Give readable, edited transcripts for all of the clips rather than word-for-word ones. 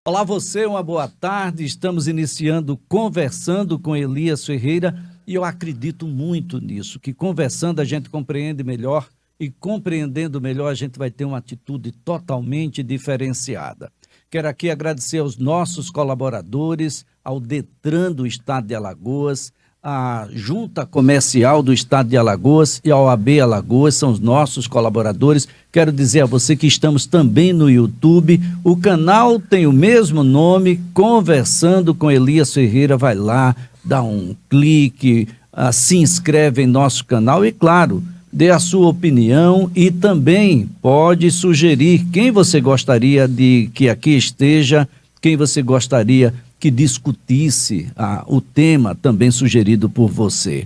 Olá você, uma boa tarde. Estamos iniciando Conversando com Elias Ferreira e eu acredito muito nisso, que conversando a gente compreende melhor e compreendendo melhor a gente vai ter uma atitude totalmente diferenciada. Quero aqui agradecer aos nossos colaboradores, ao Detran do Estado de Alagoas, a Junta Comercial do Estado de Alagoas e a OAB Alagoas, são os nossos colaboradores. Quero dizer a você que estamos também no YouTube. O canal tem o mesmo nome, Conversando com Elias Ferreira. Vai lá, dá um clique, se inscreve em nosso canal e, claro, dê a sua opinião e também pode sugerir quem você gostaria de que aqui esteja, quem você gostaria que discutisse o tema também sugerido por você.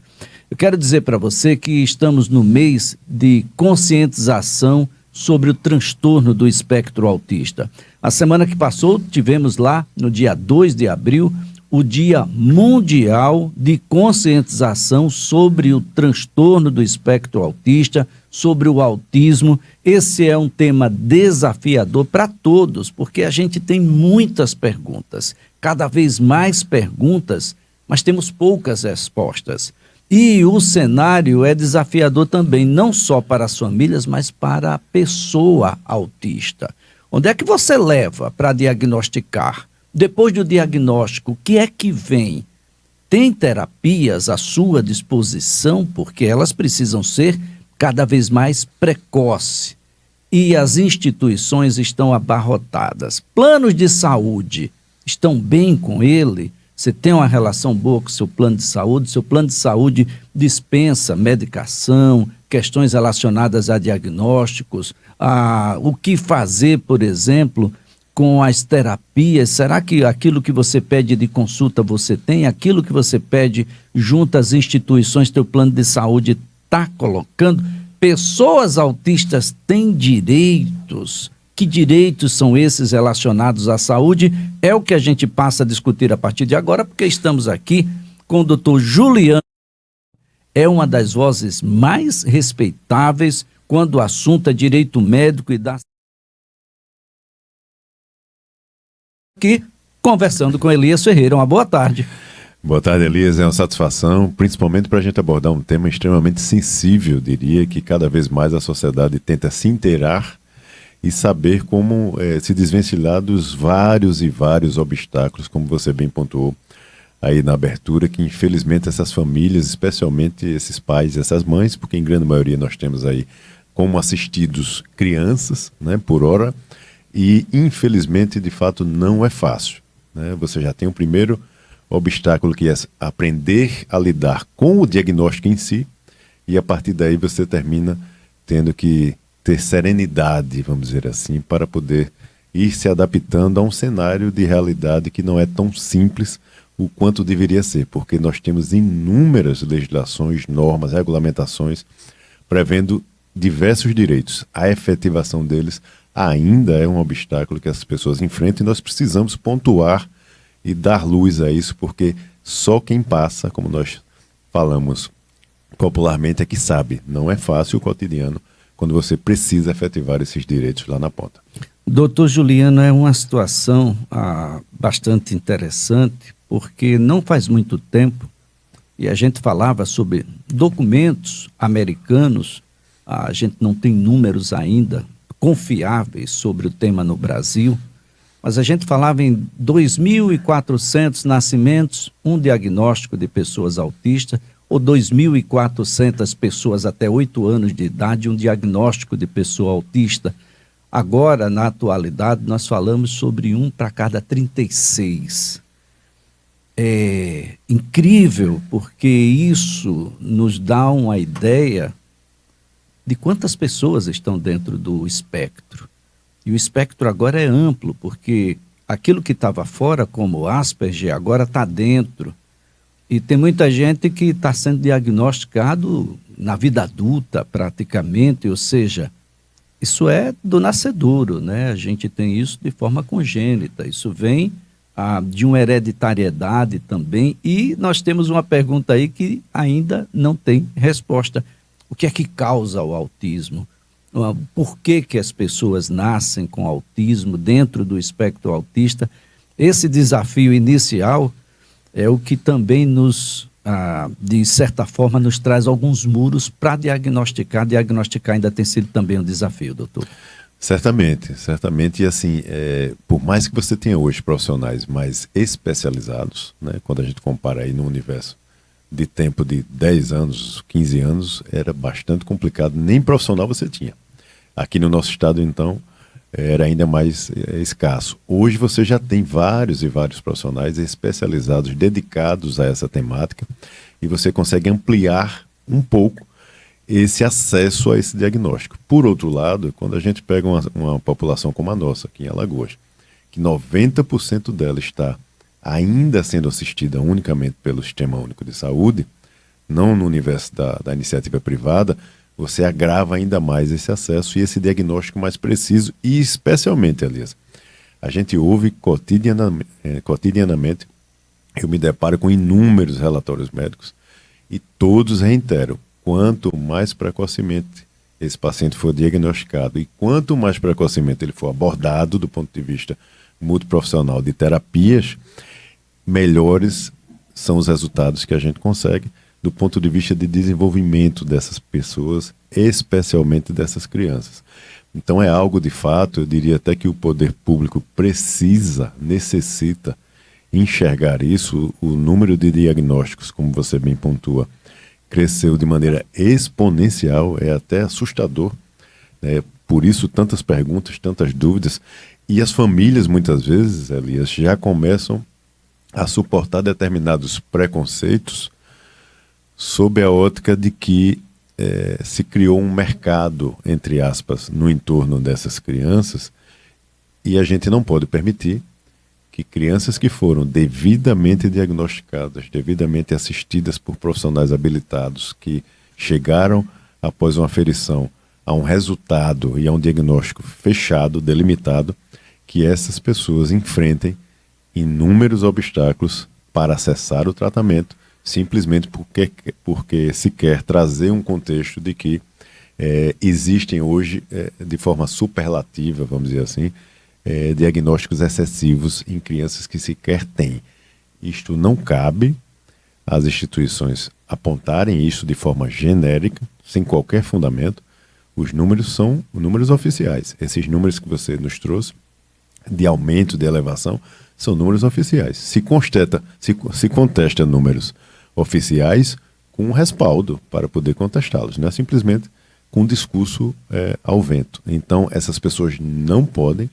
Eu quero dizer para você que estamos no mês de conscientização sobre o transtorno do espectro autista. A semana que passou, tivemos lá, no dia 2 de abril, o Dia Mundial de Conscientização sobre o transtorno do espectro autista, sobre o autismo. Esse é um tema desafiador para todos, porque a gente tem muitas perguntas, cada vez mais perguntas, mas temos poucas respostas. E o cenário é desafiador também, não só para as famílias, mas para a pessoa autista. Onde é que você leva para diagnosticar? Depois do diagnóstico, o que é que vem? Tem terapias à sua disposição, porque elas precisam ser cada vez mais precoces. E as instituições estão abarrotadas. Planos de saúde estão bem com ele? Você tem uma relação boa com o seu plano de saúde? Seu plano de saúde dispensa medicação, questões relacionadas a diagnósticos, o que fazer, por exemplo, com as terapias? Será que aquilo que você pede de consulta você tem? Aquilo que você pede junto às instituições, teu plano de saúde está colocando? Pessoas autistas têm direitos. Que direitos são esses relacionados à saúde? É o que a gente passa a discutir a partir de agora, porque estamos aqui com o doutor Juliano. É uma das vozes mais respeitáveis quando o assunto é direito médico e da aqui, conversando com Elias Ferreira. Uma boa tarde. Boa tarde, Elias. É uma satisfação, principalmente para a gente abordar um tema extremamente sensível, diria, que cada vez mais a sociedade tenta se inteirar e saber como se desvencilhar dos vários e vários obstáculos, como você bem pontuou aí na abertura, que infelizmente essas famílias, especialmente esses pais e essas mães, porque em grande maioria nós temos aí como assistidos crianças, né, por hora, e infelizmente de fato não é fácil, né? Você já tem o primeiro obstáculo, que é aprender a lidar com o diagnóstico em si, e a partir daí você termina tendo que ter serenidade, vamos dizer assim, para poder ir se adaptando a um cenário de realidade que não é tão simples o quanto deveria ser, porque nós temos inúmeras legislações, normas, regulamentações prevendo diversos direitos. A efetivação deles ainda é um obstáculo que as pessoas enfrentam, e nós precisamos pontuar e dar luz a isso, porque só quem passa, como nós falamos popularmente, é que sabe. Não é fácil o cotidiano quando você precisa efetivar esses direitos lá na ponta. Doutor Juliano, é uma situação bastante interessante, porque não faz muito tempo, e a gente falava sobre documentos americanos, a gente não tem números ainda confiáveis sobre o tema no Brasil, mas a gente falava em 2.400 nascimentos, um diagnóstico de pessoas autistas, ou 2.400 pessoas até 8 anos de idade, um diagnóstico de pessoa autista. Agora, na atualidade, nós falamos sobre 1 para cada 36. É incrível, porque isso nos dá uma ideia de quantas pessoas estão dentro do espectro. E o espectro agora é amplo, porque aquilo que estava fora, como Asperger, agora está dentro. E tem muita gente que está sendo diagnosticado na vida adulta, praticamente, ou seja, isso é do nascedouro, né? A gente tem isso de forma congênita, isso vem de uma hereditariedade também, e nós temos uma pergunta aí que ainda não tem resposta. O que é que causa o autismo? Por que que as pessoas nascem com autismo dentro do espectro autista? Esse desafio inicial é o que também de certa forma, nos traz alguns muros para diagnosticar. Diagnosticar ainda tem sido também um desafio, doutor. Certamente, certamente. E assim, por mais que você tenha hoje profissionais mais especializados, né, quando a gente compara aí no universo de tempo de 10 anos, 15 anos, era bastante complicado, nem profissional você tinha. Aqui no nosso estado, então, era ainda mais escasso. Hoje você já tem vários e vários profissionais especializados, dedicados a essa temática, e você consegue ampliar um pouco esse acesso a esse diagnóstico. Por outro lado, quando a gente pega uma população como a nossa, aqui em Alagoas, que 90% dela está ainda sendo assistida unicamente pelo Sistema Único de Saúde, não no universo da iniciativa privada, você agrava ainda mais esse acesso e esse diagnóstico mais preciso e especialmente, Elias, a gente ouve cotidianamente, eu me deparo com inúmeros relatórios médicos e todos reiteram, quanto mais precocemente esse paciente for diagnosticado e quanto mais precocemente ele for abordado do ponto de vista multiprofissional de terapias, melhores são os resultados que a gente consegue do ponto de vista de desenvolvimento dessas pessoas, especialmente dessas crianças. Então é algo de fato, eu diria até que o poder público necessita enxergar isso. O número de diagnósticos, como você bem pontua, cresceu de maneira exponencial, é até assustador, né? Por isso tantas perguntas, tantas dúvidas, e as famílias muitas vezes, Elias, já começam a suportar determinados preconceitos sob a ótica de que se criou um mercado, entre aspas, no entorno dessas crianças, e a gente não pode permitir que crianças que foram devidamente diagnosticadas, devidamente assistidas por profissionais habilitados, que chegaram após uma aferição a um resultado e a um diagnóstico fechado, delimitado, que essas pessoas enfrentem inúmeros obstáculos para acessar o tratamento, simplesmente porque se quer trazer um contexto de que existem hoje, de forma superlativa, vamos dizer assim, diagnósticos excessivos em crianças que sequer têm. Isto não cabe às instituições apontarem isso de forma genérica, sem qualquer fundamento. Os números são números oficiais. Esses números que você nos trouxe, de aumento, de elevação, são números oficiais. Se contesta números oficiais com um respaldo para poder contestá-los, não é simplesmente com um discurso ao vento. Então, essas pessoas não podem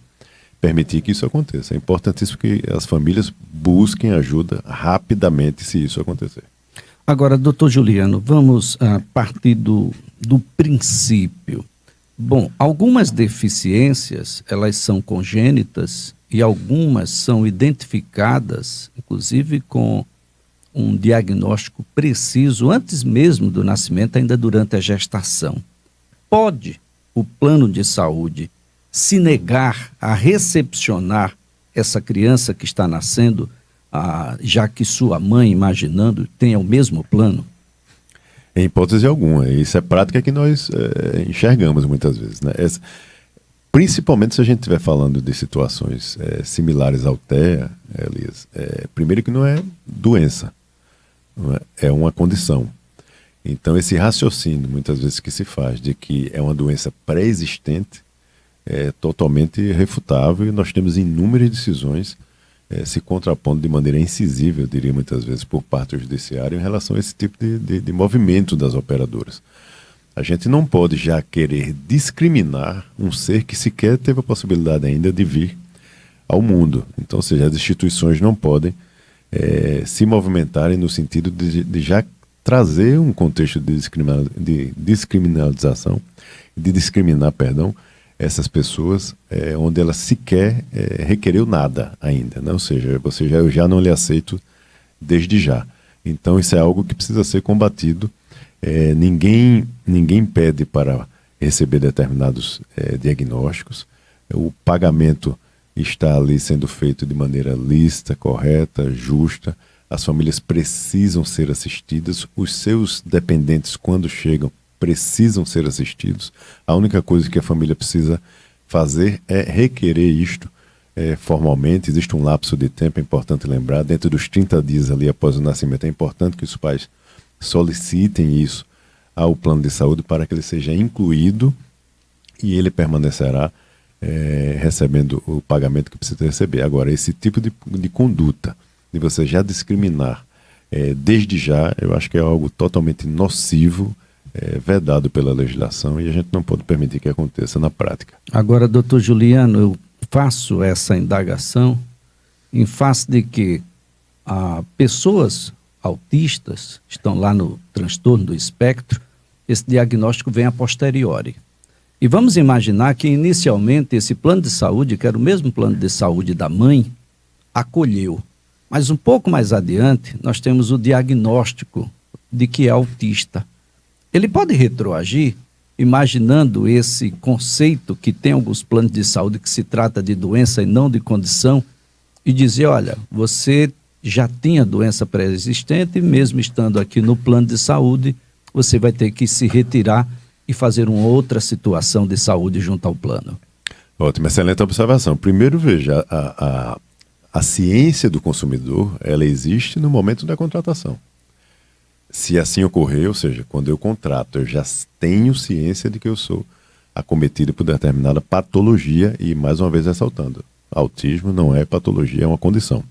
permitir que isso aconteça. É importantíssimo que as famílias busquem ajuda rapidamente se isso acontecer. Agora, doutor Juliano, vamos partir do princípio. Bom, algumas deficiências, elas são congênitas e algumas são identificadas, inclusive com um diagnóstico preciso, antes mesmo do nascimento, ainda durante a gestação. Pode o plano de saúde se negar a recepcionar essa criança que está nascendo, já que sua mãe, imaginando, tenha o mesmo plano? Em hipótese alguma. Isso é prática que nós enxergamos muitas vezes, né? Principalmente se a gente estiver falando de situações similares ao TEA, Elias, primeiro que não é doença, não é uma condição. Então esse raciocínio, muitas vezes, que se faz de que é uma doença pré-existente, é totalmente refutável, e nós temos inúmeras decisões se contrapondo de maneira incisiva, eu diria muitas vezes, por parte do judiciário em relação a esse tipo de movimento das operadoras. A gente não pode já querer discriminar um ser que sequer teve a possibilidade ainda de vir ao mundo. Então, ou seja, as instituições não podem se movimentarem no sentido de já trazer um contexto de descriminalização, de discriminar, essas pessoas onde ela sequer requereu nada ainda, né? Ou seja, eu já não lhe aceito desde já. Então isso é algo que precisa ser combatido. Ninguém pede para receber determinados diagnósticos. O pagamento está ali sendo feito de maneira lícita, correta, justa. As famílias precisam ser assistidas. Os seus dependentes, quando chegam, precisam ser assistidos. A única coisa que a família precisa fazer é requerer isto formalmente, existe um lapso de tempo, é importante lembrar, dentro dos 30 dias ali após o nascimento, é importante que os pais solicitem isso ao plano de saúde para que ele seja incluído e ele permanecerá recebendo o pagamento que precisa receber. Agora, esse tipo de conduta, de você já discriminar desde já, eu acho que é algo totalmente nocivo, vedado pela legislação, e a gente não pode permitir que aconteça na prática. Agora, doutor Juliano, eu faço essa indagação em face de que pessoas autistas estão lá no transtorno do espectro, esse diagnóstico vem a posteriori. E vamos imaginar que inicialmente esse plano de saúde, que era o mesmo plano de saúde da mãe, acolheu. Mas um pouco mais adiante, nós temos o diagnóstico de que é autista. Ele pode retroagir, imaginando esse conceito que tem alguns planos de saúde que se trata de doença e não de condição, e dizer, olha, você já tinha doença pré-existente, mesmo estando aqui no plano de saúde, você vai ter que se retirar e fazer uma outra situação de saúde junto ao plano. Ótimo, excelente observação. Primeiro, veja, a ciência do consumidor, ela existe no momento da contratação. Se assim ocorrer, ou seja, quando eu contrato, eu já tenho ciência de que eu sou acometido por determinada patologia e, mais uma vez, ressaltando, autismo não é patologia, é uma condição.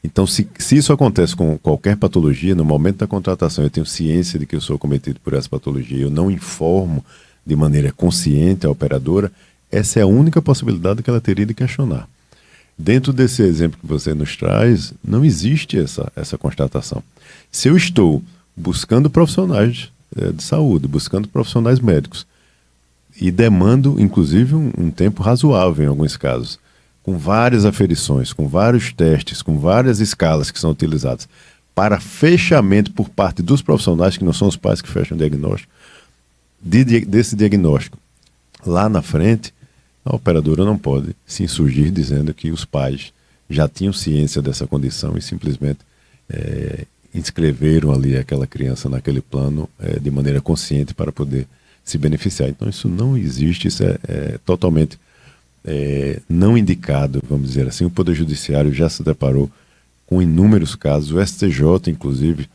Então, se isso acontece com qualquer patologia, no momento da contratação eu tenho ciência de que eu sou acometido por essa patologia, eu não informo de maneira consciente a operadora, essa é a única possibilidade que ela teria de questionar. Dentro desse exemplo que você nos traz, não existe essa constatação. Se eu estou buscando profissionais de saúde, buscando profissionais médicos, e demando, inclusive, um tempo razoável em alguns casos, com várias aferições, com vários testes, com várias escalas que são utilizadas para fechamento por parte dos profissionais, que não são os pais que fecham o diagnóstico, desse diagnóstico. Lá na frente, a operadora não pode se insurgir dizendo que os pais já tinham ciência dessa condição e simplesmente inscreveram ali aquela criança naquele plano de maneira consciente para poder se beneficiar. Então isso não existe, isso é totalmente não indicado, vamos dizer assim. O Poder Judiciário já se deparou com inúmeros casos, o STJ, inclusive,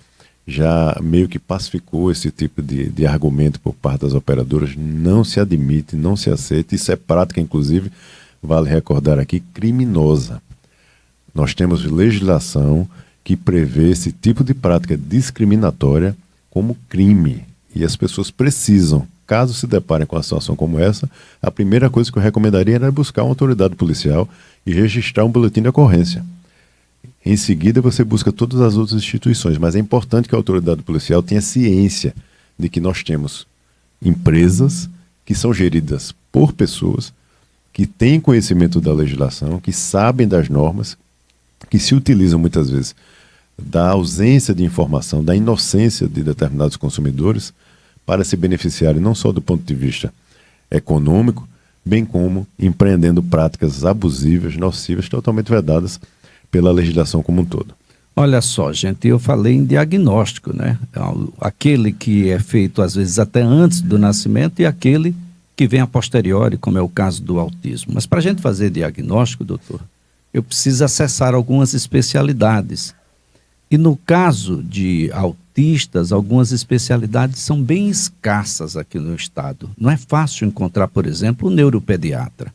já meio que pacificou esse tipo de argumento por parte das operadoras. Não se admite, não se aceita. Isso é prática, inclusive, vale recordar aqui, criminosa. Nós temos legislação que prevê esse tipo de prática discriminatória como crime. E as pessoas precisam, caso se deparem com uma situação como essa, a primeira coisa que eu recomendaria era buscar uma autoridade policial e registrar um boletim de ocorrência. Em seguida, você busca todas as outras instituições, mas é importante que a autoridade policial tenha ciência de que nós temos empresas que são geridas por pessoas que têm conhecimento da legislação, que sabem das normas, que se utilizam muitas vezes da ausência de informação, da inocência de determinados consumidores para se beneficiarem não só do ponto de vista econômico, bem como empreendendo práticas abusivas, nocivas, totalmente vedadas pela legislação como um todo. Olha só, gente, eu falei em diagnóstico, né? Aquele que é feito às vezes até antes do nascimento e aquele que vem a posteriori, como é o caso do autismo. Mas para a gente fazer diagnóstico, doutor, eu preciso acessar algumas especialidades. E no caso de autistas, algumas especialidades são bem escassas aqui no estado. Não é fácil encontrar, por exemplo, um neuropediatra.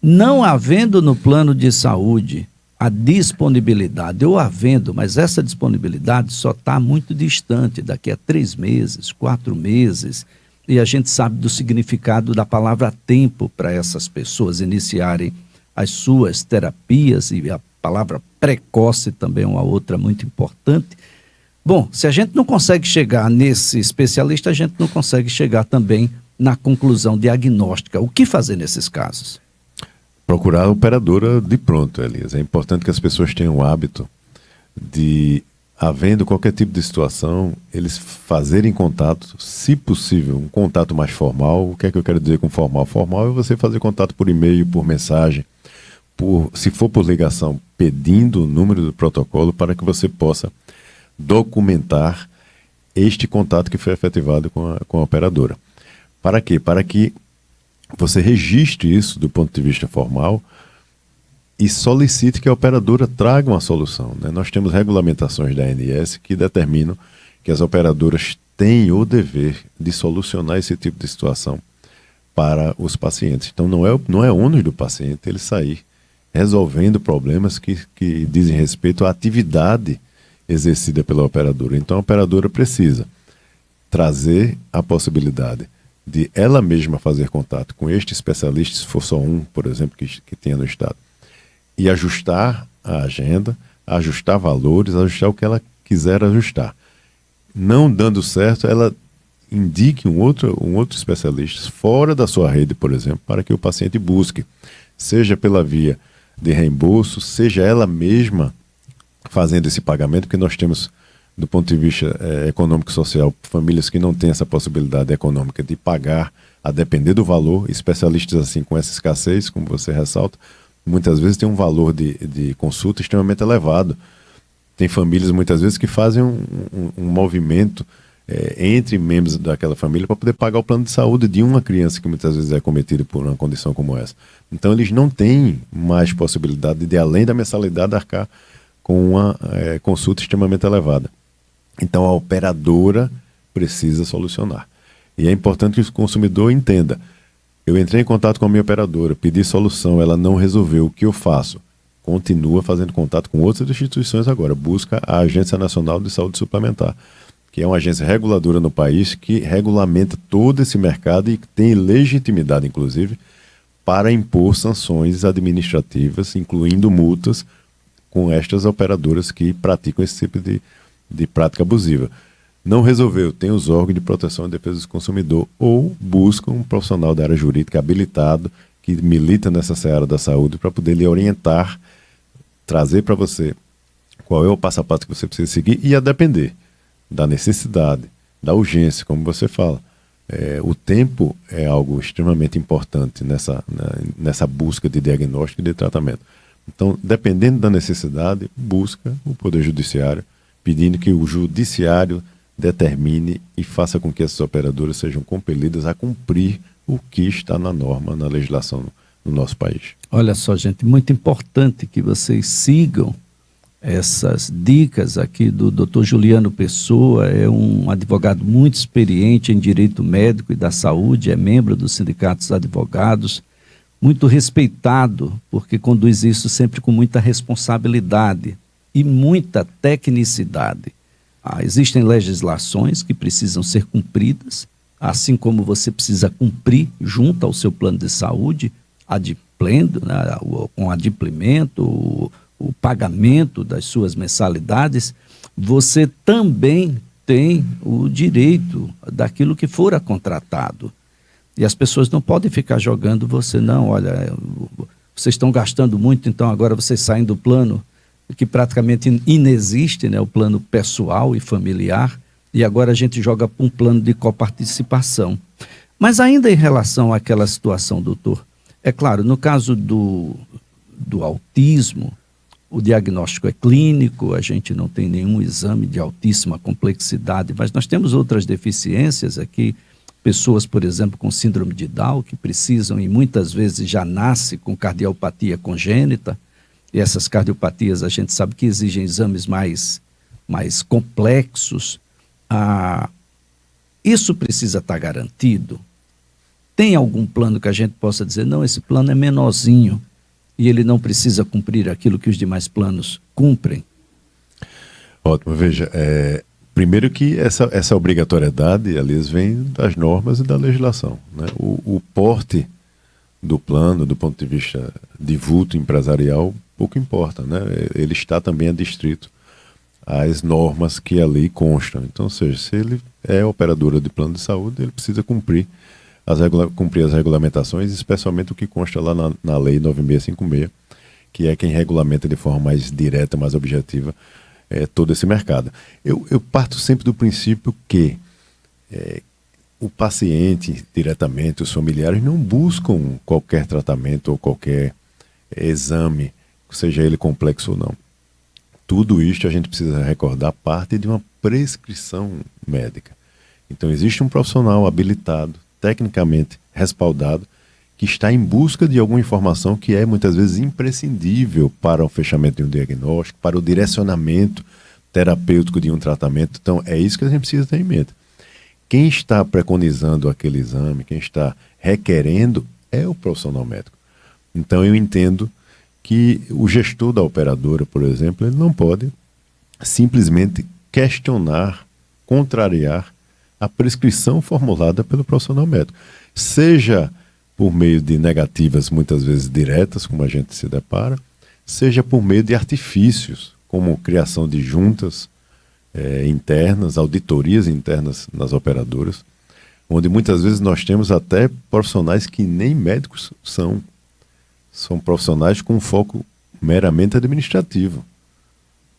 Não havendo no plano de saúde a disponibilidade, ou havendo, mas essa disponibilidade só está muito distante, daqui a 3 meses, 4 meses, e a gente sabe do significado da palavra tempo para essas pessoas iniciarem as suas terapias, e a palavra precoce também é uma outra muito importante. Bom, se a gente não consegue chegar nesse especialista, a gente não consegue chegar também na conclusão diagnóstica. O que fazer nesses casos? Procurar a operadora de pronto, Elias. É importante que as pessoas tenham o hábito de, havendo qualquer tipo de situação, eles fazerem contato, se possível, um contato mais formal. O que é que eu quero dizer com formal? Formal é você fazer contato por e-mail, por mensagem, se for por ligação, pedindo o número do protocolo para que você possa documentar este contato que foi efetivado com a operadora. Para quê? Para que você registre isso do ponto de vista formal e solicite que a operadora traga uma solução, né? Nós temos regulamentações da ANS que determinam que as operadoras têm o dever de solucionar esse tipo de situação para os pacientes. Então não é ônus do paciente ele sair resolvendo problemas que dizem respeito à atividade exercida pela operadora. Então a operadora precisa trazer a possibilidade de ela mesma fazer contato com este especialista, se for só um, por exemplo, que tenha no estado, e ajustar a agenda, ajustar valores, ajustar o que ela quiser ajustar. Não dando certo, ela indique um outro especialista fora da sua rede, por exemplo, para que o paciente busque, seja pela via de reembolso, seja ela mesma fazendo esse pagamento, porque nós temos, do ponto de vista econômico e social, famílias que não têm essa possibilidade econômica de pagar a depender do valor. Especialistas assim com essa escassez, como você ressalta, muitas vezes tem um valor de consulta extremamente elevado. Tem famílias muitas vezes que fazem um movimento entre membros daquela família para poder pagar o plano de saúde de uma criança que muitas vezes é cometida por uma condição como essa. Então eles não têm mais possibilidade de, além da mensalidade, arcar com uma consulta extremamente elevada. Então a operadora precisa solucionar. E é importante que o consumidor entenda: eu entrei em contato com a minha operadora, pedi solução, ela não resolveu, o que eu faço? Continua fazendo contato com outras instituições agora. Busca a Agência Nacional de Saúde Suplementar, que é uma agência reguladora no país que regulamenta todo esse mercado e tem legitimidade, inclusive, para impor sanções administrativas, incluindo multas, com estas operadoras que praticam esse tipo de prática abusiva. Não resolveu, tem os órgãos de proteção e defesa do consumidor, ou busca um profissional da área jurídica habilitado que milita nessa seara da saúde para poder lhe orientar, trazer para você qual é o passo a passo que você precisa seguir, e a depender da necessidade, da urgência, como você fala. O tempo é algo extremamente importante nessa busca de diagnóstico e de tratamento. Então, dependendo da necessidade, busca o Poder Judiciário, pedindo que o Judiciário determine e faça com que essas operadoras sejam compelidas a cumprir o que está na norma, na legislação no nosso país. Olha só, gente, muito importante que vocês sigam essas dicas aqui do Dr. Juliano Pessoa. É um advogado muito experiente em direito médico e da saúde, é membro do Sindicato dos Advogados, muito respeitado, porque conduz isso sempre com muita responsabilidade e muita tecnicidade. Existem legislações que precisam ser cumpridas, assim como você precisa cumprir junto ao seu plano de saúde, adimplendo, né, com adimplemento, o pagamento das suas mensalidades. Você também tem o direito daquilo que fora contratado. E as pessoas não podem ficar jogando você, não, olha, vocês estão gastando muito, então agora vocês saem do plano que praticamente inexiste, né, o plano pessoal e familiar, e agora a gente joga para um plano de coparticipação. Mas ainda em relação àquela situação, doutor, é claro, no caso do autismo, o diagnóstico é clínico, a gente não tem nenhum exame de altíssima complexidade, mas nós temos outras deficiências aqui, pessoas, por exemplo, com síndrome de Down, que precisam e muitas vezes já nasce com cardiopatia congênita, e essas cardiopatias a gente sabe que exigem exames mais complexos. Isso precisa estar garantido? Tem algum plano que a gente possa dizer, não, esse plano é menorzinho e ele não precisa cumprir aquilo que os demais planos cumprem? Ótimo, veja, primeiro que essa obrigatoriedade, aliás, vem das normas e da legislação, né? O porte do plano, do ponto de vista de vulto empresarial, pouco importa, né? Ele está também adstrito às normas que ali constam. Então, ou seja, se ele é operadora de plano de saúde, ele precisa cumprir as regulamentações, especialmente o que consta lá na Lei 9656, que é quem regulamenta de forma mais direta, mais objetiva, todo esse mercado. Eu parto sempre do princípio que o paciente, diretamente, os familiares, não buscam qualquer tratamento ou qualquer exame, seja ele complexo ou não. Tudo isto a gente precisa recordar parte de uma prescrição médica. Então existe um profissional habilitado, tecnicamente respaldado, que está em busca de alguma informação que é muitas vezes imprescindível para o fechamento de um diagnóstico, para o direcionamento terapêutico de um tratamento. Então, é isso que a gente precisa ter em mente. Quem está preconizando aquele exame, quem está requerendo, é o profissional médico. Então, eu entendo que o gestor da operadora, por exemplo, ele não pode simplesmente questionar, contrariar a prescrição formulada pelo profissional médico. Seja por meio de negativas, muitas vezes diretas, como a gente se depara, seja por meio de artifícios, como criação de juntas internas, auditorias internas nas operadoras, onde muitas vezes nós temos até profissionais que nem médicos são profissionais com foco meramente administrativo,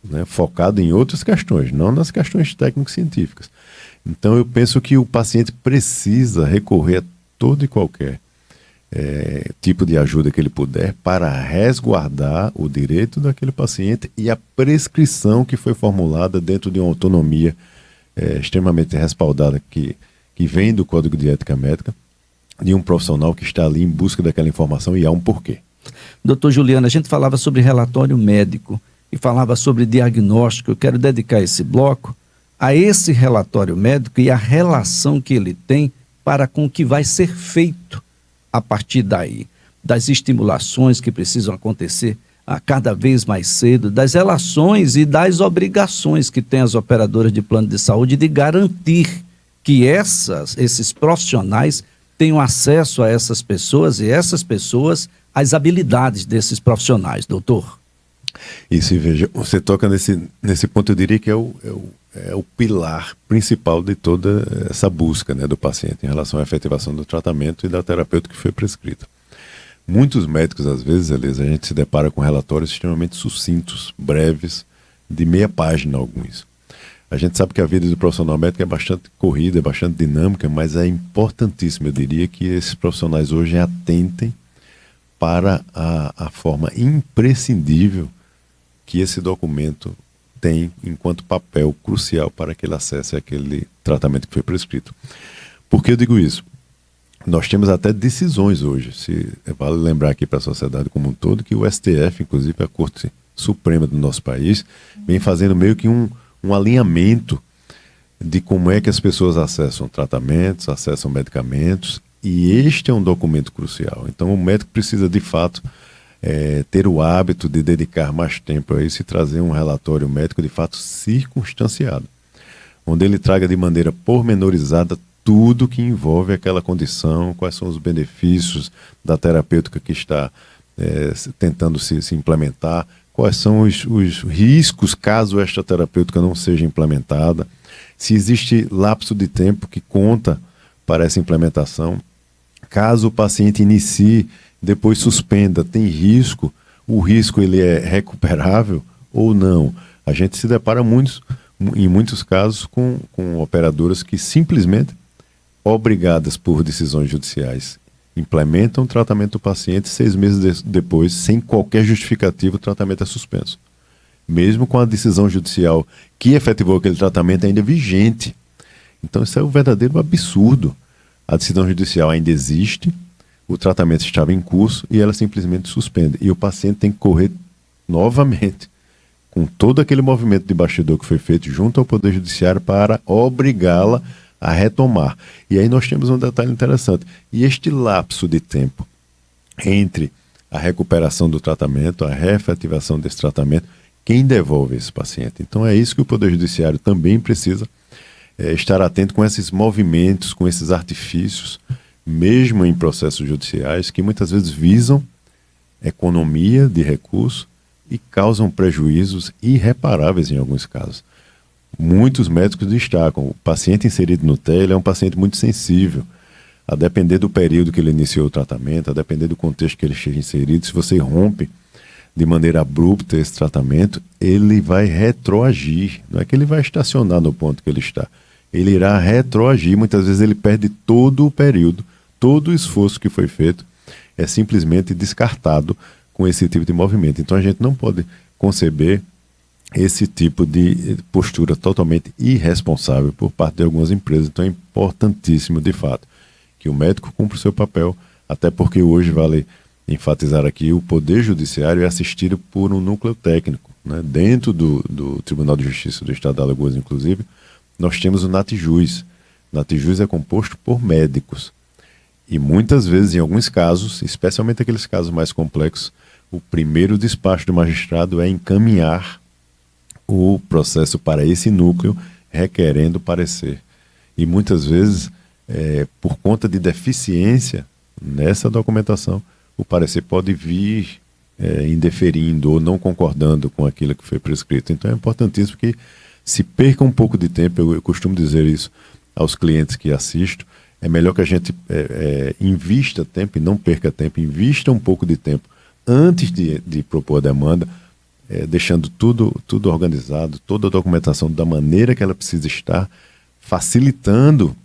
né, focado em outras questões, não nas questões técnico-científicas. Então eu penso que o paciente precisa recorrer a todo e qualquer tipo de ajuda que ele puder para resguardar o direito daquele paciente e a prescrição que foi formulada dentro de uma autonomia extremamente respaldada que vem do Código de Ética Médica, de um profissional que está ali em busca daquela informação e há um porquê. Doutor Juliano, a gente falava sobre relatório médico e falava sobre diagnóstico. Eu quero dedicar esse bloco a esse relatório médico e a relação que ele tem para com o que vai ser feito a partir daí, das estimulações que precisam acontecer a cada vez mais cedo, das relações e das obrigações que têm as operadoras de plano de saúde de garantir que esses profissionais tenham acesso a essas pessoas e essas pessoas as habilidades desses profissionais, doutor. Isso, e veja, você toca nesse ponto, eu diria que é o pilar principal de toda essa busca, né, do paciente em relação à efetivação do tratamento e da terapêutica que foi prescrita. Muitos médicos, às vezes, Elisa, a gente se depara com relatórios extremamente sucintos, breves, de meia página alguns. A gente sabe que a vida do profissional médico é bastante corrida, é bastante dinâmica, mas é importantíssimo, eu diria, que esses profissionais hoje atentem para a forma imprescindível que esse documento tem enquanto papel crucial para que ele acesse aquele tratamento que foi prescrito. Por que eu digo isso? Nós temos até decisões hoje. Vale lembrar aqui para a sociedade como um todo que o STF, inclusive a Corte Suprema do nosso país, vem fazendo meio que um alinhamento de como é que as pessoas acessam tratamentos, acessam medicamentos, e este é um documento crucial. Então o médico precisa de fato ter o hábito de dedicar mais tempo a isso e trazer um relatório médico de fato circunstanciado, onde ele traga de maneira pormenorizada tudo que envolve aquela condição, quais são os benefícios da terapêutica que está tentando se implementar, quais são os riscos caso esta terapêutica não seja implementada, se existe lapso de tempo que conta para essa implementação, caso o paciente inicie, depois suspenda, tem risco, o risco ele é recuperável ou não. A gente se depara em muitos casos com operadoras que simplesmente, obrigadas por decisões judiciais, implementam o tratamento do paciente, 6 meses depois, sem qualquer justificativa, o tratamento é suspenso. Mesmo com a decisão judicial que efetivou aquele tratamento ainda vigente. Então isso é um verdadeiro absurdo. A decisão judicial ainda existe, o tratamento estava em curso e ela simplesmente suspende. E o paciente tem que correr novamente com todo aquele movimento de bastidor que foi feito junto ao Poder Judiciário para obrigá-la a retomar. E aí nós temos um detalhe interessante. E este lapso de tempo entre a recuperação do tratamento, a reefetivação desse tratamento, quem devolve esse paciente? Então é isso que o Poder Judiciário também precisa estar atento com esses movimentos, com esses artifícios, mesmo em processos judiciais, que muitas vezes visam economia de recursos e causam prejuízos irreparáveis em alguns casos. Muitos médicos destacam, o paciente inserido no TEL é um paciente muito sensível, a depender do período que ele iniciou o tratamento, a depender do contexto que ele esteja inserido, se você rompe de maneira abrupta esse tratamento, ele vai retroagir, não é que ele vai estacionar no ponto que ele está, ele irá retroagir, muitas vezes ele perde todo o período, todo o esforço que foi feito é simplesmente descartado com esse tipo de movimento. Então a gente não pode conceber esse tipo de postura totalmente irresponsável por parte de algumas empresas. Então é importantíssimo, de fato, que o médico cumpra o seu papel, Até porque hoje vale enfatizar aqui, o Poder Judiciário é assistido por um núcleo técnico, né? Dentro do Tribunal de Justiça do Estado de Alagoas, inclusive, nós temos o NATJUS. O NATJUS é composto por médicos. E muitas vezes, em alguns casos, especialmente aqueles casos mais complexos, o primeiro despacho do magistrado é encaminhar o processo para esse núcleo, requerendo parecer. E muitas vezes, por conta de deficiência nessa documentação, o parecer pode vir indeferindo ou não concordando com aquilo que foi prescrito. Então é importantíssimo que se perca um pouco de tempo. Eu costumo dizer isso aos clientes que assisto. É melhor que a gente invista tempo e não perca tempo, invista um pouco de tempo antes de propor a demanda, deixando tudo organizado, toda a documentação da maneira que ela precisa estar, facilitando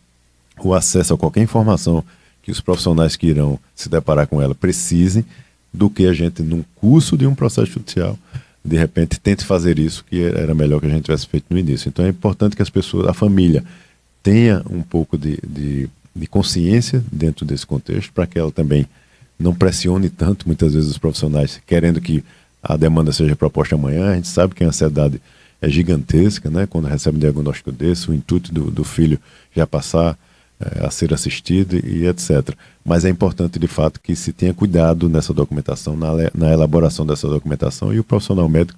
o acesso a qualquer informação que os profissionais que irão se deparar com ela precisem, do que a gente, num curso de um processo judicial, de repente tente fazer isso, que era melhor que a gente tivesse feito no início. Então é importante que as pessoas, a família, tenha um pouco de consciência dentro desse contexto, para que ela também não pressione tanto, muitas vezes, os profissionais, querendo que a demanda seja proposta amanhã. A gente sabe que a ansiedade é gigantesca, né? Quando recebe um diagnóstico desse, o intuito do filho já passar a ser assistido e etc. Mas é importante, de fato, que se tenha cuidado nessa documentação, na elaboração dessa documentação, e o profissional médico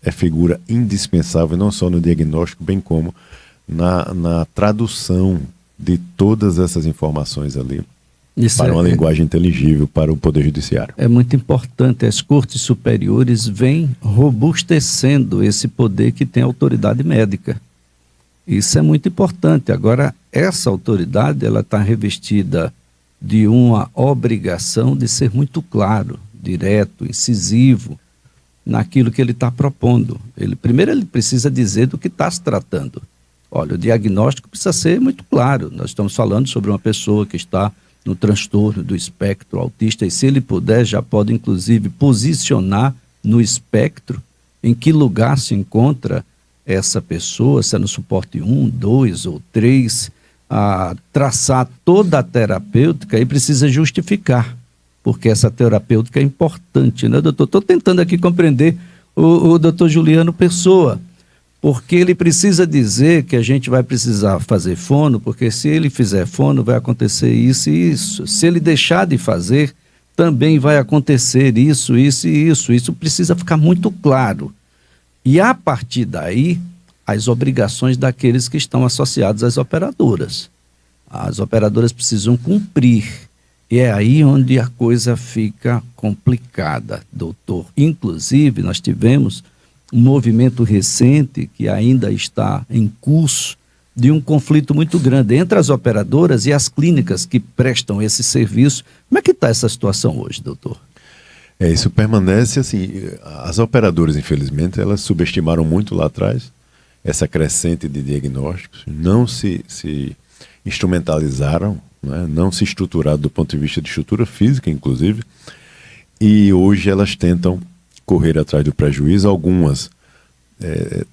é figura indispensável, não só no diagnóstico, bem como na tradução de todas essas informações ali para uma linguagem inteligível para o Poder Judiciário. É muito importante. As cortes superiores vêm robustecendo esse poder que tem a autoridade médica. Isso é muito importante. Agora, essa autoridade, ela está revestida de uma obrigação de ser muito claro, direto, incisivo naquilo que ele está propondo. Primeiro ele precisa dizer do que está se tratando. Olha, o diagnóstico precisa ser muito claro. Nós estamos falando sobre uma pessoa que está no transtorno do espectro autista, e se ele puder, já pode inclusive posicionar no espectro em que lugar se encontra essa pessoa, se é no suporte 1, 2 ou 3, traçar toda a terapêutica, e precisa justificar, porque essa terapêutica é importante, né, doutor? Estou tentando aqui compreender o doutor Juliano Pessoa, porque ele precisa dizer que a gente vai precisar fazer fono, porque se ele fizer fono vai acontecer isso e isso. Se ele deixar de fazer, também vai acontecer isso, isso e isso. Isso precisa ficar muito claro. E a partir daí, as obrigações daqueles que estão associados às operadoras. As operadoras precisam cumprir. E é aí onde a coisa fica complicada, doutor. Inclusive, nós tivemos um movimento recente que ainda está em curso de um conflito muito grande entre as operadoras e as clínicas que prestam esse serviço. Como é que está essa situação hoje, doutor? Isso permanece assim. As operadoras, infelizmente, elas subestimaram muito lá atrás essa crescente de diagnósticos, não se instrumentalizaram, né? Não se estruturaram do ponto de vista de estrutura física, inclusive, e hoje elas tentam correr atrás do prejuízo, algumas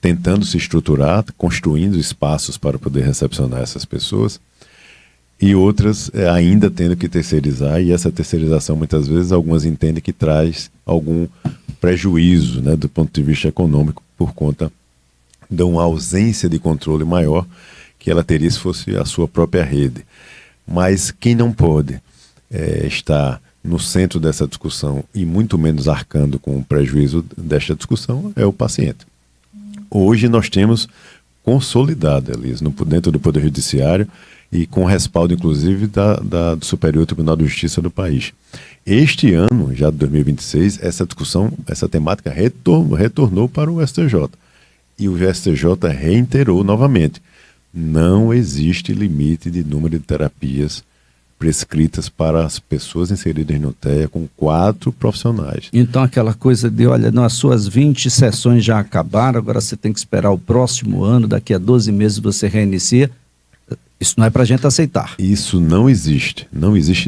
tentando se estruturar, construindo espaços para poder recepcionar essas pessoas, e outras ainda tendo que terceirizar, e essa terceirização muitas vezes algumas entendem que traz algum prejuízo, né, do ponto de vista econômico, por conta de uma ausência de controle maior que ela teria se fosse a sua própria rede. Mas quem não pode estar no centro dessa discussão e muito menos arcando com o prejuízo desta discussão é o paciente. Hoje nós temos consolidado, Elias, dentro do Poder Judiciário e com respaldo, inclusive, do Superior Tribunal de Justiça do país. Este ano, já de 2026, essa discussão, essa temática retornou para o STJ. E o STJ reiterou novamente: não existe limite de número de terapias prescritas para as pessoas inseridas no TEA com 4 profissionais. Então aquela coisa de, olha, as suas 20 sessões já acabaram, agora você tem que esperar o próximo ano, daqui a 12 meses você reinicia, isso não é para a gente aceitar. Isso não existe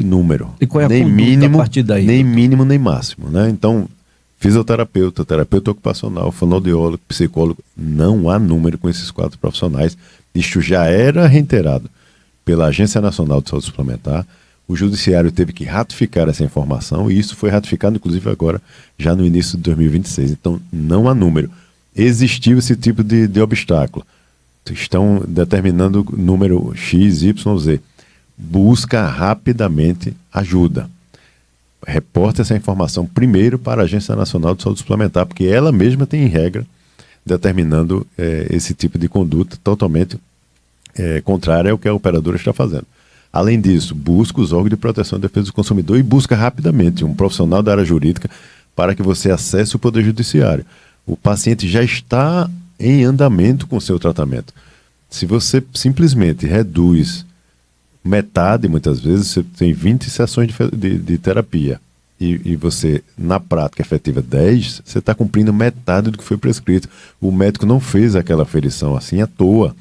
número. E qual é a nem conduta mínimo, a partir daí? Nem mínimo, nem máximo, né? Então, fisioterapeuta, terapeuta ocupacional, fonoaudiólogo, psicólogo, não há número com esses 4 profissionais. Isto já era reiterado pela Agência Nacional de Saúde Suplementar. O judiciário teve que ratificar essa informação, e isso foi ratificado, inclusive, agora, já no início de 2026. Então, não há número. Existiu esse tipo de obstáculo. Estão determinando número X, Y, Z. Busca rapidamente ajuda. Reporte essa informação primeiro para a Agência Nacional de Saúde Suplementar, porque ela mesma tem, em regra, determinando esse tipo de conduta totalmente contrária ao que a operadora está fazendo. Além disso, busca os órgãos de proteção e defesa do consumidor e busca rapidamente um profissional da área jurídica para que você acesse o Poder Judiciário. O paciente já está em andamento com o seu tratamento. Se você simplesmente reduz metade, muitas vezes, você tem 20 sessões de terapia e você, na prática efetiva, 10, você está cumprindo metade do que foi prescrito. O médico não fez aquela aferição assim à toa.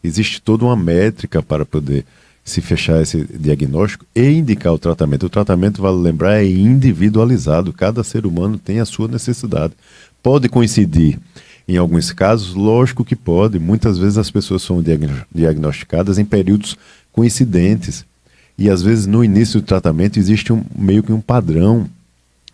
Existe toda uma métrica para poder se fechar esse diagnóstico e indicar o tratamento. O tratamento, vale lembrar, é individualizado. Cada ser humano tem a sua necessidade. Pode coincidir em alguns casos, lógico que pode. Muitas vezes as pessoas são diagnosticadas em períodos coincidentes. E às vezes no início do tratamento existe meio que um padrão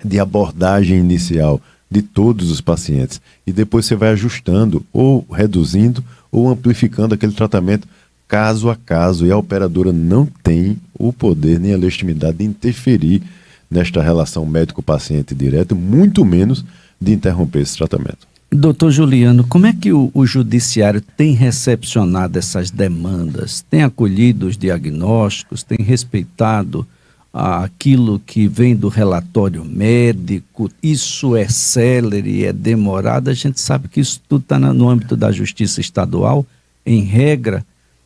de abordagem inicial de todos os pacientes. E depois você vai ajustando, ou reduzindo, ou amplificando aquele tratamento caso a caso, e a operadora não tem o poder nem a legitimidade de interferir nesta relação médico-paciente direto, muito menos de interromper esse tratamento. Doutor Juliano, como é que o judiciário tem recepcionado essas demandas? Tem acolhido os diagnósticos, tem respeitado aquilo que vem do relatório médico? Isso é célere, é demorado? A gente sabe que isso tudo está no âmbito da Justiça Estadual, em regra,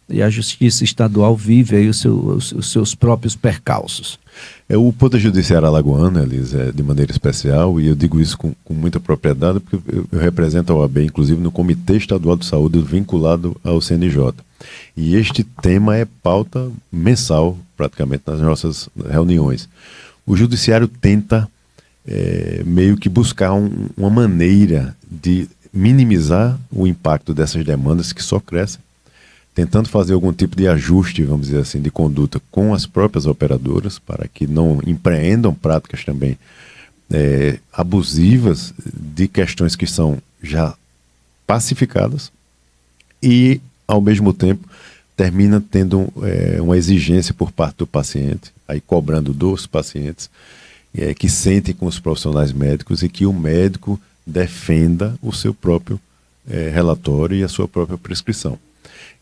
e a Justiça Estadual vive aí os seus próprios percalços. O Poder Judiciário alagoano, Elisa, de maneira especial, e eu digo isso com muita propriedade, porque eu represento a OAB, inclusive no Comitê Estadual de Saúde, vinculado ao CNJ. E este tema é pauta mensal, praticamente, nas nossas reuniões. O Judiciário tenta meio que buscar uma maneira de minimizar o impacto dessas demandas que só crescem, tentando fazer algum tipo de ajuste, vamos dizer assim, de conduta com as próprias operadoras, para que não empreendam práticas também abusivas de questões que são já pacificadas e, ao mesmo tempo, termina tendo uma exigência por parte do paciente, aí cobrando dos pacientes, que sentem com os profissionais médicos e que o médico defenda o seu próprio relatório e a sua própria prescrição.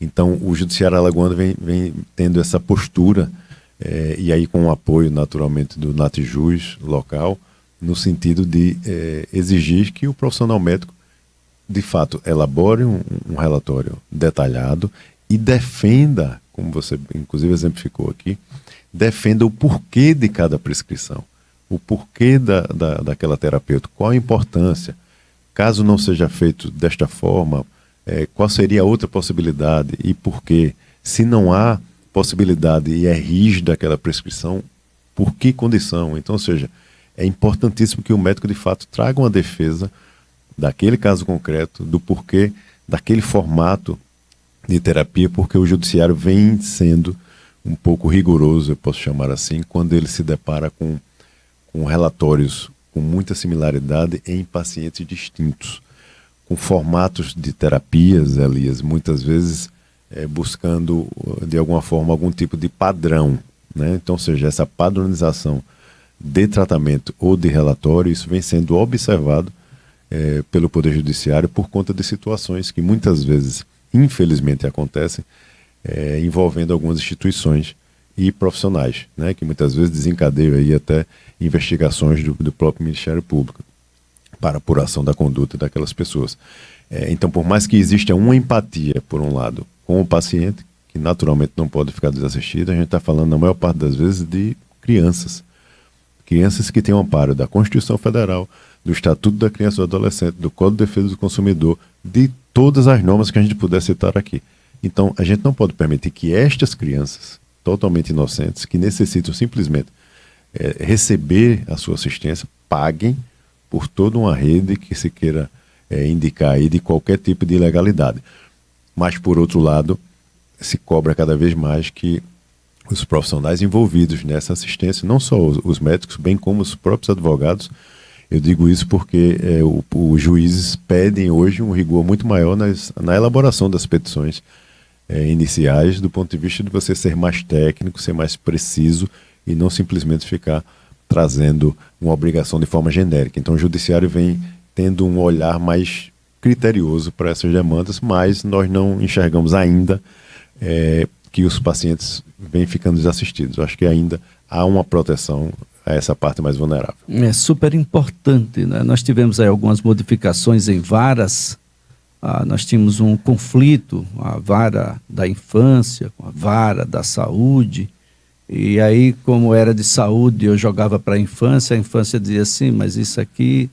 Então, o Judiciário alagoano vem tendo essa postura, e aí com o apoio, naturalmente, do NATJUS local, no sentido de exigir que o profissional médico, de fato, elabore um relatório detalhado e defenda, como você, inclusive, exemplificou aqui, defenda o porquê de cada prescrição, o porquê daquela terapêutica, qual a importância. Caso não seja feito desta forma, qual seria a outra possibilidade e por quê? Se não há possibilidade e é rígida aquela prescrição, por que condição? Então, ou seja, é importantíssimo que o médico, de fato, traga uma defesa daquele caso concreto, do porquê, daquele formato de terapia, porque o judiciário vem sendo um pouco rigoroso, eu posso chamar assim, quando ele se depara com relatórios com muita similaridade em pacientes distintos, com formatos de terapias, Elias, muitas vezes buscando, de alguma forma, algum tipo de padrão, né? Então, ou seja, essa padronização de tratamento ou de relatório, isso vem sendo observado pelo Poder Judiciário por conta de situações que muitas vezes, infelizmente, acontecem envolvendo algumas instituições e profissionais, né? Que muitas vezes desencadeiam aí até investigações do próprio Ministério Público para apuração da conduta daquelas pessoas. Então, por mais que exista uma empatia, por um lado, com o paciente, que naturalmente não pode ficar desassistido, a gente está falando, na maior parte das vezes, de crianças. Crianças que têm o amparo da Constituição Federal, do Estatuto da Criança e do Adolescente, do Código de Defesa do Consumidor, de todas as normas que a gente puder citar aqui. Então, a gente não pode permitir que estas crianças, totalmente inocentes, que necessitam simplesmente receber a sua assistência, paguem por toda uma rede que se queira indicar aí de qualquer tipo de ilegalidade. Mas, por outro lado, se cobra cada vez mais que os profissionais envolvidos nessa assistência, não só os médicos, bem como os próprios advogados. Eu digo isso porque os juízes pedem hoje um rigor muito maior na elaboração das petições iniciais, do ponto de vista de você ser mais técnico, ser mais preciso e não simplesmente ficar trazendo uma obrigação de forma genérica. Então o judiciário vem tendo um olhar mais criterioso para essas demandas, mas nós não enxergamos ainda que os pacientes vêm ficando desassistidos. Eu acho que ainda há uma proteção a essa parte mais vulnerável. É super importante, né? Nós tivemos aí algumas modificações em varas. Nós tínhamos um conflito, a vara da infância com a vara da saúde, e aí, como era de saúde, eu jogava para a infância dizia assim, mas isso aqui,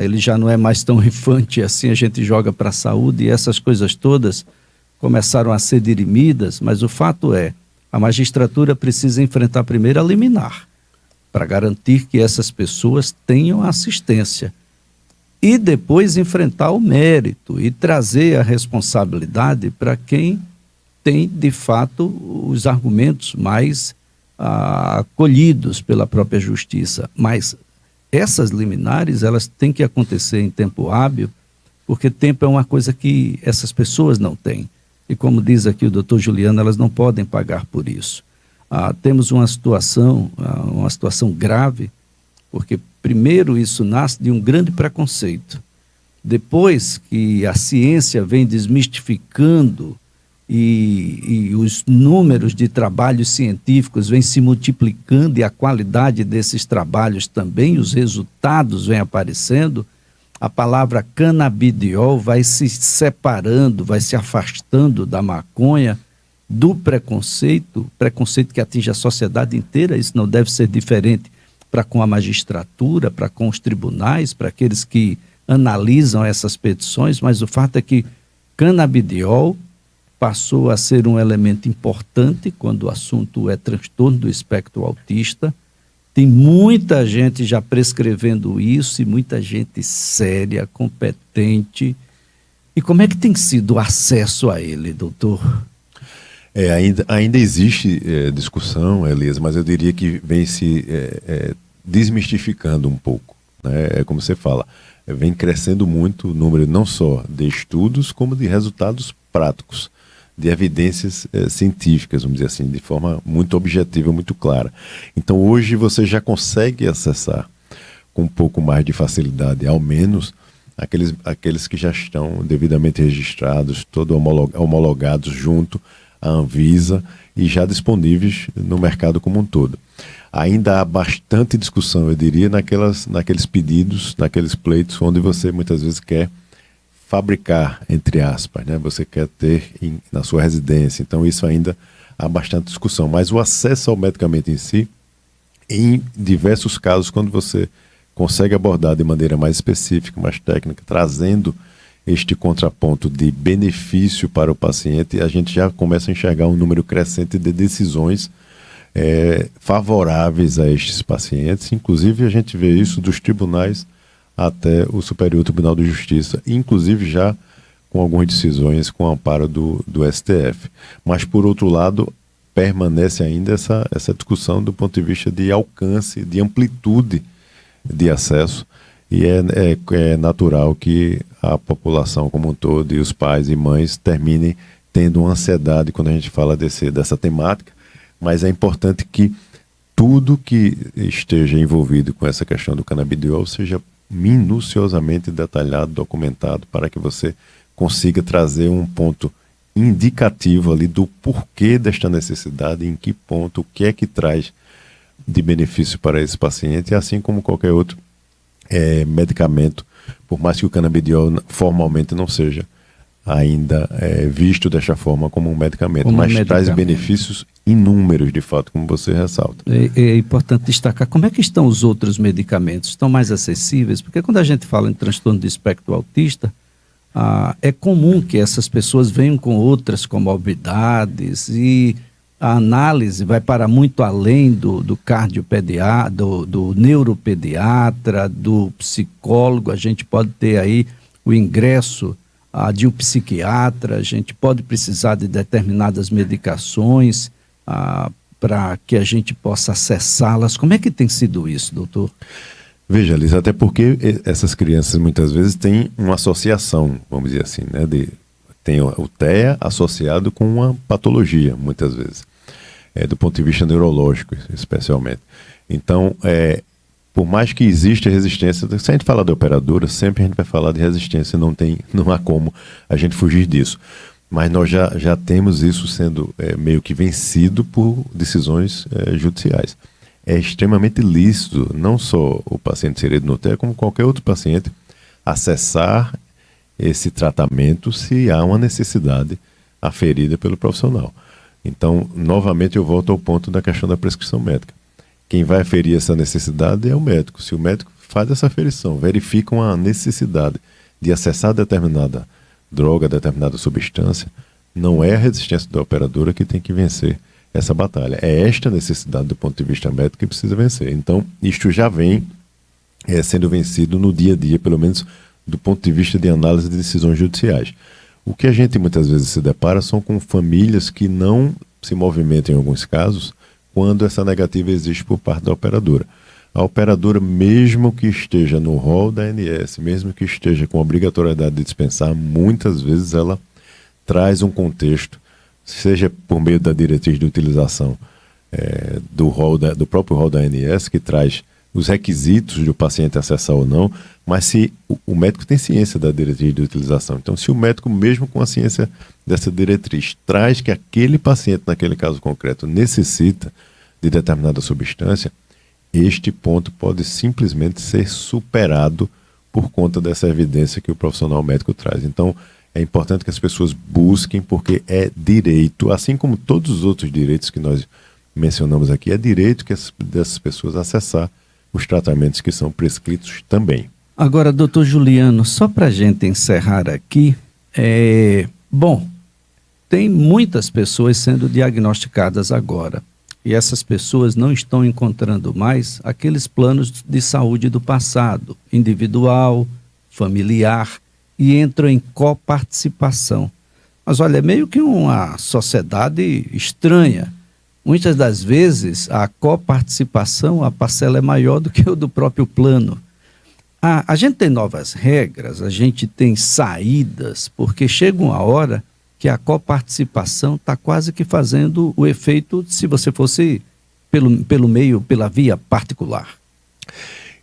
ele já não é mais tão infante assim, a gente joga para a saúde, e essas coisas todas começaram a ser dirimidas, mas o fato é, a magistratura precisa enfrentar primeiro a liminar, para garantir que essas pessoas tenham assistência. E depois enfrentar o mérito e trazer a responsabilidade para quem tem, de fato, os argumentos mais acolhidos pela própria justiça. Mas essas liminares, elas têm que acontecer em tempo hábil, porque tempo é uma coisa que essas pessoas não têm. E como diz aqui o doutor Juliano, elas não podem pagar por isso. Temos uma situação grave, porque primeiro isso nasce de um grande preconceito. Depois que a ciência vem desmistificando e os números de trabalhos científicos vêm se multiplicando e a qualidade desses trabalhos também, os resultados vêm aparecendo, a palavra canabidiol vai se separando, vai se afastando da maconha, do preconceito que atinge a sociedade inteira. Isso não deve ser diferente para com a magistratura, para com os tribunais, para aqueles que analisam essas petições, mas o fato é que canabidiol passou a ser um elemento importante quando o assunto é transtorno do espectro autista. Tem muita gente já prescrevendo isso e muita gente séria, competente. E como é que tem sido o acesso a ele, doutor? Ainda existe discussão, Elias, mas eu diria que vem se desmistificando um pouco, né? É como você fala, vem crescendo muito o número não só de estudos, como de resultados práticos, de evidências científicas, vamos dizer assim, de forma muito objetiva, muito clara. Então hoje você já consegue acessar com um pouco mais de facilidade, ao menos, aqueles que já estão devidamente registrados, todos homologados junto à Anvisa e já disponíveis no mercado como um todo. Ainda há bastante discussão, eu diria, naqueles pedidos, naqueles pleitos onde você muitas vezes quer fabricar, entre aspas, né? Você quer ter na sua residência. Então isso ainda há bastante discussão. Mas o acesso ao medicamento em si, em diversos casos, quando você consegue abordar de maneira mais específica, mais técnica, trazendo este contraponto de benefício para o paciente, a gente já começa a enxergar um número crescente de decisões favoráveis a estes pacientes. Inclusive, a gente vê isso dos tribunais até o Superior Tribunal de Justiça, inclusive já com algumas decisões com amparo do STF. Mas, por outro lado, permanece ainda essa discussão do ponto de vista de alcance, de amplitude de acesso, e é natural que a população como um todo e os pais e mães terminem tendo uma ansiedade quando a gente fala dessa temática, mas é importante que tudo que esteja envolvido com essa questão do canabidiol seja minuciosamente detalhado, documentado, para que você consiga trazer um ponto indicativo ali do porquê desta necessidade, em que ponto, o que é que traz de benefício para esse paciente, assim como qualquer outro medicamento, por mais que o canabidiol formalmente não seja ainda visto desta forma como um medicamento, mas traz benefícios inúmeros, de fato, como você ressalta. É importante destacar como é que estão os outros medicamentos, estão mais acessíveis, porque quando a gente fala em transtorno do espectro autista, é comum que essas pessoas venham com outras comorbidades e a análise vai para muito além do cardiopediatra, do neuropediatra, do psicólogo. A gente pode ter aí o ingresso de um psiquiatra, a gente pode precisar de determinadas medicações, para que a gente possa acessá-las? Como é que tem sido isso, doutor? Veja, Liz, até porque essas crianças muitas vezes têm uma associação, vamos dizer assim, né? Tem o TEA associado com uma patologia, muitas vezes, do ponto de vista neurológico, especialmente. Então, por mais que exista resistência, se a gente falar de operadora, sempre a gente vai falar de resistência, não há como a gente fugir disso. Mas nós já temos isso sendo meio que vencido por decisões judiciais. É extremamente lícito, não só o paciente inserido no TEA, como qualquer outro paciente, acessar esse tratamento se há uma necessidade aferida pelo profissional. Então, novamente, eu volto ao ponto da questão da prescrição médica. Quem vai aferir essa necessidade é o médico. Se o médico faz essa aferição, verifica uma necessidade de acessar determinada droga, determinada substância, não é a resistência da operadora que tem que vencer essa batalha. É esta necessidade do ponto de vista médico que precisa vencer. Então, isto já vem sendo vencido no dia a dia, pelo menos do ponto de vista de análise de decisões judiciais. O que a gente muitas vezes se depara são com famílias que não se movimentam em alguns casos quando essa negativa existe por parte da operadora. A operadora, mesmo que esteja no rol da ANS, mesmo que esteja com a obrigatoriedade de dispensar, muitas vezes ela traz um contexto, seja por meio da diretriz de utilização do próprio rol da ANS, que traz os requisitos do paciente acessar ou não, mas se o médico tem ciência da diretriz de utilização. Então, se o médico, mesmo com a ciência dessa diretriz, traz que aquele paciente, naquele caso concreto, necessita de determinada substância, este ponto pode simplesmente ser superado por conta dessa evidência que o profissional médico traz. Então, é importante que as pessoas busquem, porque é direito, assim como todos os outros direitos que nós mencionamos aqui, é direito dessas pessoas acessar os tratamentos que são prescritos também. Agora, doutor Juliano, só para a gente encerrar aqui, tem muitas pessoas sendo diagnosticadas agora, e essas pessoas não estão encontrando mais aqueles planos de saúde do passado, individual, familiar, e entram em coparticipação. Mas olha, é meio que uma sociedade estranha. Muitas das vezes, a coparticipação, a parcela é maior do que o do próprio plano. A gente tem novas regras, a gente tem saídas, porque chega uma hora que a coparticipação está quase que fazendo o efeito se você fosse pela via particular.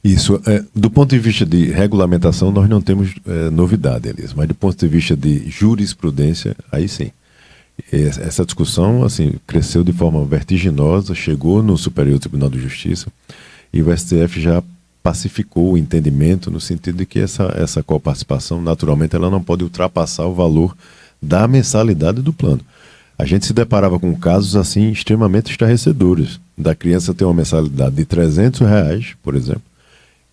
Isso, do ponto de vista de regulamentação, nós não temos novidade, Elias, mas do ponto de vista de jurisprudência, aí sim. Essa discussão assim, cresceu de forma vertiginosa, chegou no Superior Tribunal de Justiça e o STF já pacificou o entendimento no sentido de que essa coparticipação, naturalmente, ela não pode ultrapassar o valor da mensalidade do plano. A gente se deparava com casos assim extremamente estarrecedores, da criança ter uma mensalidade de R$300, por exemplo,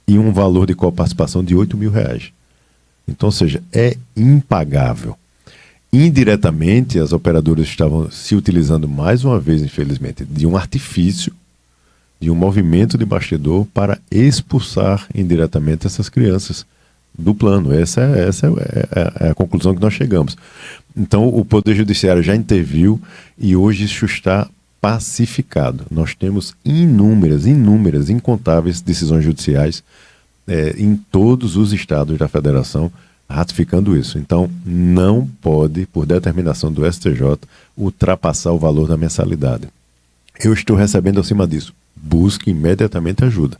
e um valor de coparticipação de R$8.000. Então, ou seja, é impagável. Indiretamente, as operadoras estavam se utilizando mais uma vez, infelizmente, de um artifício, de um movimento de bastidor para expulsar indiretamente essas crianças do plano. Essa é a conclusão que nós chegamos. Então, o Poder Judiciário já interviu e hoje isso está pacificado. Nós temos inúmeras, incontáveis decisões judiciais em todos os estados da federação ratificando isso. Então, não pode, por determinação do STJ, ultrapassar o valor da mensalidade. Eu estou recebendo acima disso. Busque imediatamente ajuda.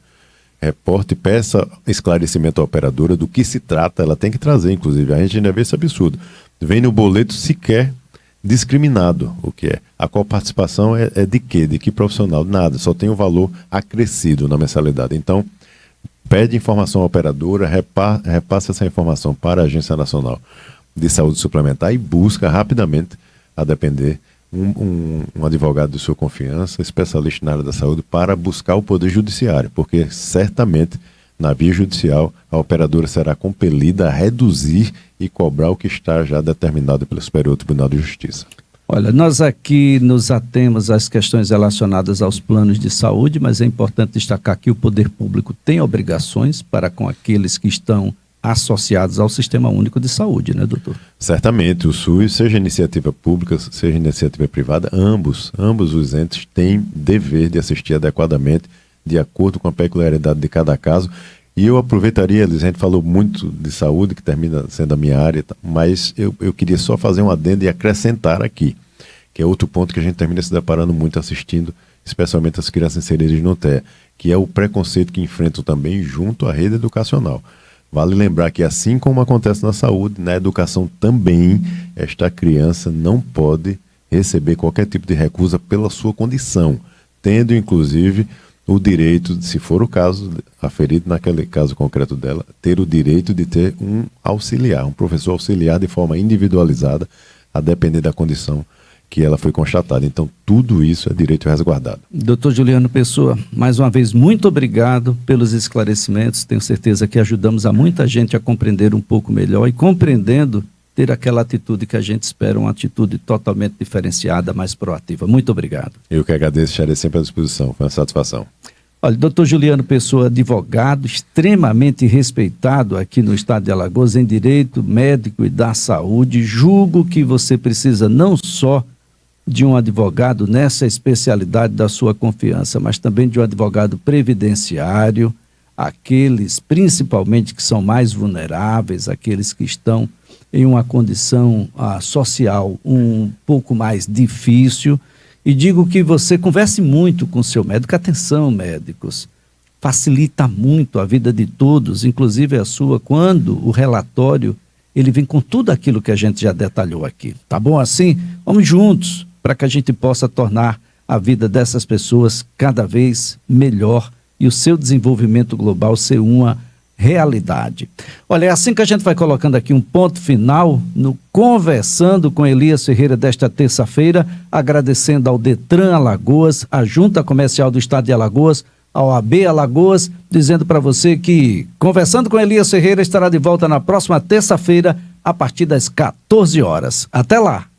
Reporte, peça esclarecimento à operadora do que se trata, ela tem que trazer, inclusive. A gente ainda vê esse absurdo. Vem no boleto sequer discriminado o que é. A coparticipação é de quê? De que profissional? Nada, só tem o valor acrescido na mensalidade. Então, pede informação à operadora, repassa essa informação para a Agência Nacional de Saúde Suplementar e busca rapidamente, a depender, um advogado de sua confiança, especialista na área da saúde, para buscar o Poder Judiciário, porque certamente, na via judicial, a operadora será compelida a reduzir e cobrar o que está já determinado pelo Superior Tribunal de Justiça. Olha, nós aqui nos atemos às questões relacionadas aos planos de saúde, mas é importante destacar que o poder público tem obrigações para com aqueles que estão associados ao Sistema Único de Saúde, né, doutor? Certamente, o SUS, seja iniciativa pública, seja iniciativa privada, ambos os entes têm dever de assistir adequadamente, de acordo com a peculiaridade de cada caso. E eu aproveitaria, Elis, a gente falou muito de saúde, que termina sendo a minha área, mas eu queria só fazer um adendo e acrescentar aqui, que é outro ponto que a gente termina se deparando muito assistindo, especialmente as crianças inseridas no TEA, que é o preconceito que enfrentam também junto à rede educacional. Vale lembrar que, assim como acontece na saúde, na educação também, esta criança não pode receber qualquer tipo de recusa pela sua condição, tendo inclusive o direito, se for o caso aferido naquele caso concreto dela, ter o direito de ter um auxiliar, um professor auxiliar de forma individualizada, a depender da condição que ela foi constatada. Então, tudo isso é direito resguardado. Doutor Juliano Pessoa, mais uma vez, muito obrigado pelos esclarecimentos. Tenho certeza que ajudamos a muita gente a compreender um pouco melhor e, compreendendo, ter aquela atitude que a gente espera, uma atitude totalmente diferenciada, mais proativa. Muito obrigado. Eu que agradeço, estarei sempre à disposição. Foi uma satisfação. Olha, doutor Juliano Pessoa, advogado, extremamente respeitado aqui no estado de Alagoas em direito médico e da saúde. Julgo que você precisa não só de um advogado nessa especialidade da sua confiança, mas também de um advogado previdenciário, aqueles principalmente que são mais vulneráveis, aqueles que estão em uma condição social um pouco mais difícil. E digo que você converse muito com o seu médico. Atenção, médicos, facilita muito a vida de todos, inclusive a sua, quando o relatório ele vem com tudo aquilo que a gente já detalhou aqui. Tá bom assim? Vamos juntos para que a gente possa tornar a vida dessas pessoas cada vez melhor e o seu desenvolvimento global ser uma realidade. Olha, é assim que a gente vai colocando aqui um ponto final no Conversando com Elias Ferreira desta terça-feira, agradecendo ao Detran Alagoas, a Junta Comercial do Estado de Alagoas, ao OAB Alagoas, dizendo para você que Conversando com Elias Ferreira estará de volta na próxima terça-feira, a partir das 14 horas. Até lá!